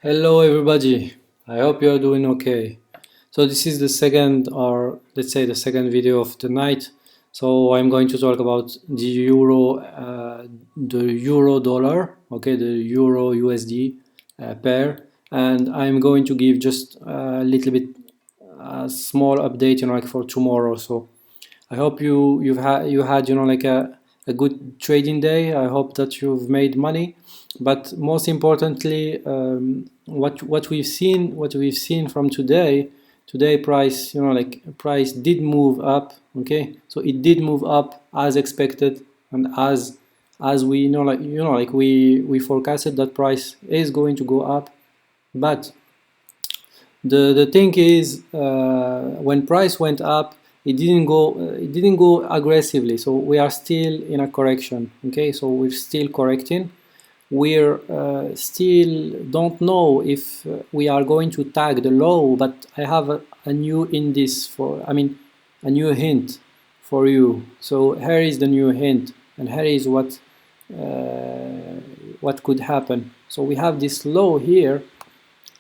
Hello everybody, I hope you are doing okay. So this is the second, or let's say the second video of the night. So I'm going to talk about the euro dollar, okay, the euro USD pair, and I'm going to give just a little bit small update, like for tomorrow. So I hope you had like a good trading day. I hope that you've made money, but most importantly, what we've seen from today price, like price did move up. Okay, so it did move up as expected, and as we like we forecasted that price is going to go up. But the thing is, when price went up, it didn't go aggressively, so we are still in a correction. Okay, so we're still correcting. We're still don't know if we are going to tag the low, but I have a new indice for, a new hint for you. So here is the new hint, and here is what could happen. So we have this low here.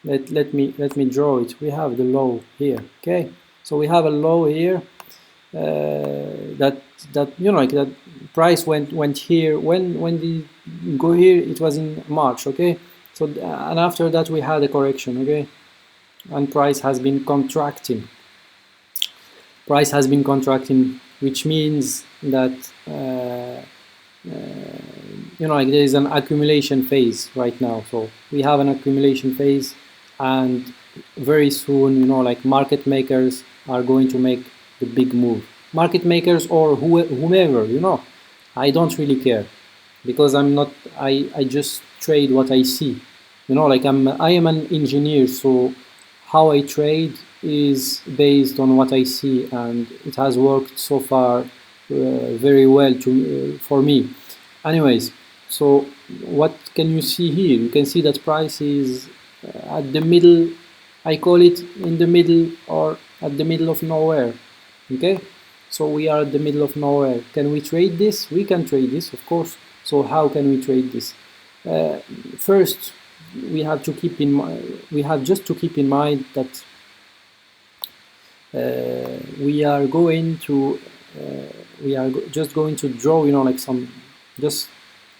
Let me draw it. We have the low here. Okay, so we have a low here, that like that price went here. When the go here, it was in March. Okay, so and after that we had a correction. Okay, and price has been contracting. Which means that like there is an accumulation phase right now. So we have an accumulation phase, and very soon, like market makers are going to make the big move. Market makers or whomever, I don't really care, because I just trade what I see. Like I am an engineer, so how I trade is based on what I see, and it has worked so far very well for me. Anyways, so what can you see here? You can see that price is at the middle. I call it in the middle, or at the middle of nowhere. Okay, so we are at the middle of nowhere. Can we trade this? We can trade this, of course. So how can we trade this? First, we have to keep in mind. We have just to keep in mind that we are going to just going to draw, like some just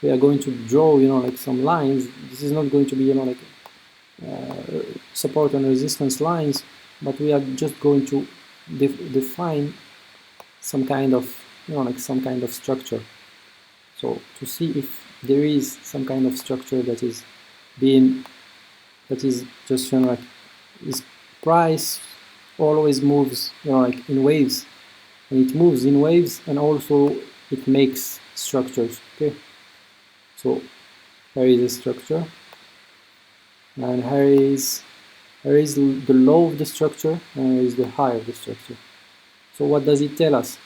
we are going to draw, like some lines. This is not going to be, like support and resistance lines, but we are just going to define some kind of, like some kind of structure. So to see if there is some kind of structure that is just, like this price always moves, like in waves, and it moves in waves, and also it makes structures. Okay, so here is a structure, and here is the low of the structure, and here is the high of the structure. So what does it tell us?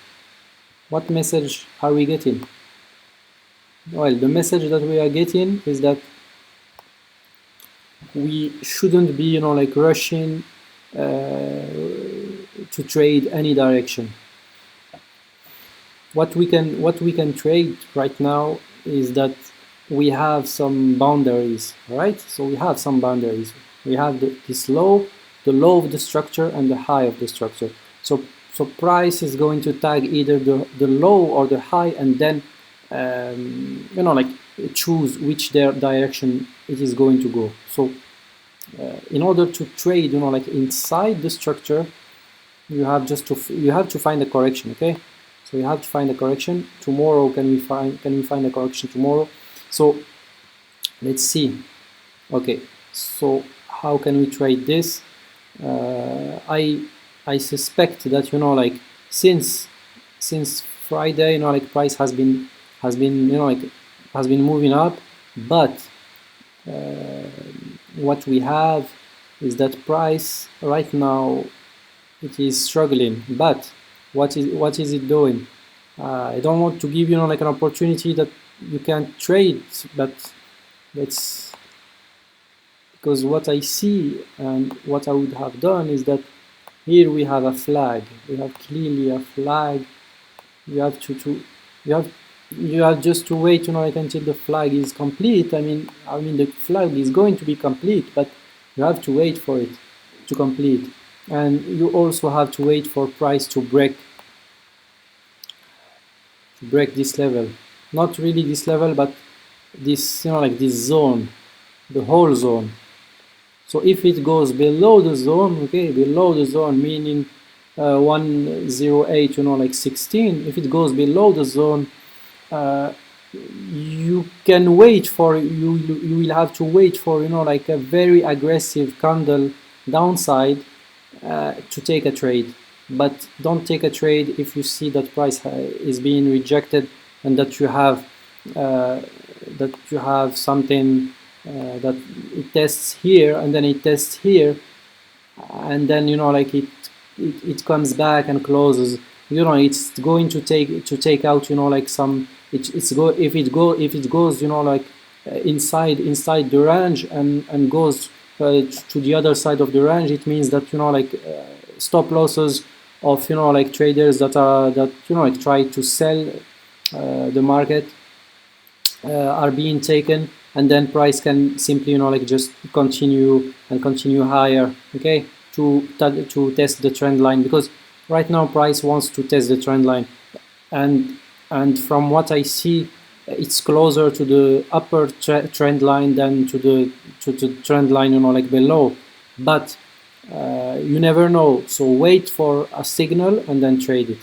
What message are we getting? Well, the message that we are getting is that we shouldn't be, like rushing to trade any direction. What we can trade right now is that we have some boundaries. All right, so we have some boundaries. We have this low, the low of the structure, and the high of the structure. So price is going to tag either the low or the high, and then like choose which direction it is going to go. So in order to trade, like inside the structure, you have to find a correction. Okay, so you have to find a correction. Tomorrow, can we find a correction tomorrow? So let's see. Okay, so how can we trade this? I suspect that, like since Friday, like price has been moving up, but what we have is that price right now, it is struggling. But what is it doing? I don't want to give, like an opportunity that you can't trade, but that's because what I see and what I would have done is that here we have a flag. We have clearly a flag. You have you have just to wait, like until the flag is complete. I mean the flag is going to be complete, but you have to wait for it to complete, and you also have to wait for price to break this level. Not really this level, but this, like this zone, the whole zone. So if it goes below the zone, okay, below the zone, meaning 108, like 16, if it goes below the zone, uh, you can wait for, you will have to wait for, like a very aggressive candle downside to take a trade. But don't take a trade if you see that price is being rejected, and uh, that you have something that it tests here and then it tests here, and then like it comes back and closes. It's going to take out, like some, it's go if it goes, like inside the range, and goes to the other side of the range. It means that, like stop losses of, like traders that like try to sell the market are being taken, and then price can simply, like just continue higher, okay, to test the trend line, because right now price wants to test the trend line, and from what I see, it's closer to the upper trend line than to the trend line, like below. But you never know, so wait for a signal and then trade it.